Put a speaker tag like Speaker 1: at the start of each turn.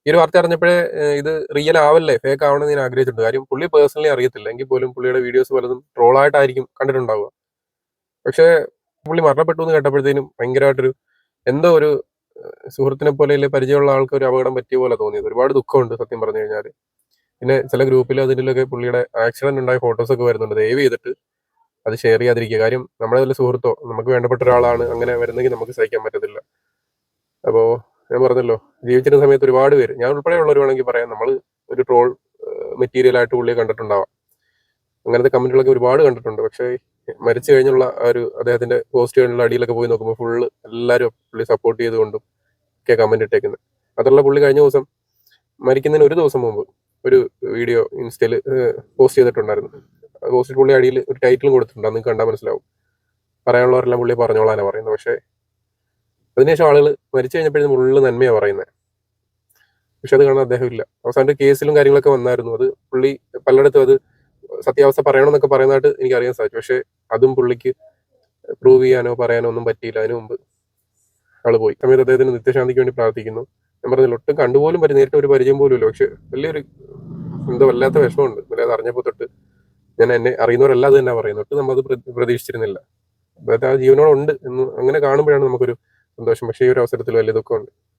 Speaker 1: ഈ ഒരു വാർത്ത അറിഞ്ഞപ്പോഴേ ഇത് റിയൽ ആവല്ലേ, ഫേക്ക് ആവണമെന്ന് ഞാൻ ആഗ്രഹിച്ചിട്ടുണ്ട്. കാര്യം പുള്ളി പേഴ്സണലി അറിയത്തില്ല. എങ്കിൽ പോലും പുള്ളിയുടെ വീഡിയോസ് പലതും ട്രോളായിട്ടായിരിക്കും കണ്ടിട്ടുണ്ടാവുക. പക്ഷേ പുള്ളി മരണപ്പെട്ടു എന്ന് കേട്ടപ്പോഴത്തേനും ഭയങ്കരമായിട്ടൊരു എന്തോ ഒരു സുഹൃത്തിനെ പോലെ അല്ലെ പരിചയമുള്ള ആൾക്ക് ഒരു അപകടം പറ്റിയ പോലെ തോന്നിയത്. ഒരുപാട് ദുഃഖമുണ്ട് സത്യം പറഞ്ഞു കഴിഞ്ഞാൽ. പിന്നെ ചില ഗ്രൂപ്പിൽ അതിലൊക്കെ പുള്ളിയുടെ ആക്സിഡന്റ് ഉണ്ടായ ഫോട്ടോസൊക്കെ വരുന്നുണ്ട്. ദയവ് ചെയ്തിട്ട് അത് ഷെയർ ചെയ്യാതിരിക്കുക. കാര്യം നമ്മുടെ നല്ല സുഹൃത്തോ നമുക്ക് വേണ്ടപ്പെട്ട ഒരാളാണ് അങ്ങനെ വരുന്നെങ്കിൽ നമുക്ക് സഹിക്കാൻ പറ്റത്തില്ല. അപ്പോൾ ഞാൻ പറഞ്ഞല്ലോ, ജീവിച്ചിരുന്ന സമയത്ത് ഒരുപാട് പേര്, ഞാൻ ഉൾപ്പെടെയുള്ളവർ വേണമെങ്കിൽ പറയാം, നമ്മൾ ഒരു ട്രോൾ മെറ്റീരിയൽ ആയിട്ട് പുള്ളിയെ കണ്ടിട്ടുണ്ടാവാം. അങ്ങനത്തെ കമന്റുകളൊക്കെ ഒരുപാട് കണ്ടിട്ടുണ്ട്. പക്ഷേ മരിച്ചു കഴിഞ്ഞുള്ള ആ ഒരു അദ്ദേഹത്തിന്റെ പോസ്റ്റുകളിലുള്ള അടിയിലൊക്കെ പോയി നോക്കുമ്പോൾ ഫുള്ള് എല്ലാവരും പുള്ളി സപ്പോർട്ട് ചെയ്തുകൊണ്ടും ഒക്കെ കമന്റ് ഇട്ടേക്കുന്നത്. അതുള്ള പുള്ളി കഴിഞ്ഞ ദിവസം മരിക്കുന്നതിന് ഒരു ദിവസം മുമ്പ് ഒരു വീഡിയോ ഇൻസ്റ്റയിൽ പോസ്റ്റ് ചെയ്തിട്ടുണ്ടായിരുന്നു. പോസ്റ്റിൽ പുള്ളി അടിയിൽ ഒരു ടൈറ്റിലും കൊടുത്തിട്ടുണ്ട്. നിങ്ങൾക്ക് കണ്ടാൽ മനസ്സിലാവും. പറയാനുള്ളവരെല്ലാം പുള്ളി പറഞ്ഞോളാനാണ് പറയുന്നത്. പക്ഷേ അതിനുശേഷം ആളുകൾ മരിച്ചു കഴിഞ്ഞപ്പോഴും ഫുള്ള് നന്മയാണ് പറയുന്നത്. പക്ഷെ അത് കാണാൻ അദ്ദേഹം ഇല്ല. അവസാനം കേസിലും കാര്യങ്ങളൊക്കെ വന്നായിരുന്നു. അത് പുള്ളി പലയിടത്തും അത് സത്യാവസ്ഥ പറയണമെന്നൊക്കെ പറയുന്നതായിട്ട് എനിക്ക് അറിയാൻ സാധിച്ചു. പക്ഷെ അതും പുള്ളിക്ക് പ്രൂവ് ചെയ്യാനോ പറയാനോ ഒന്നും പറ്റിയില്ല. അതിനു മുമ്പ് ആള് പോയി. സമയത്ത് അദ്ദേഹത്തിന് നിത്യശാന്തിക്ക് വേണ്ടി പ്രാർത്ഥിക്കുന്നു. ഞാൻ പറഞ്ഞില്ല, ഒട്ടും കണ്ടുപോലും നേരിട്ട് ഒരു പരിചയം പോലും ഇല്ല. പക്ഷെ വലിയൊരു എന്തോ വല്ലാത്ത വിഷമമുണ്ട്. അത് അറിഞ്ഞപ്പോൾ തൊട്ട് ഞാൻ എന്നെ അറിയുന്നവരെല്ലാം അത് തന്നെ പറയുന്നത്. ഒട്ടും നമ്മളത് പ്രതീക്ഷിച്ചിരുന്നില്ല. അതായത് ആ ജീവനോടെ ഉണ്ട് എന്ന് അങ്ങനെ കാണുമ്പോഴാണ് നമുക്കൊരു സന്തോഷം. പക്ഷേ ഈ ഒരു അവസരത്തിൽ വലിയ ദുഃഖമുണ്ട്.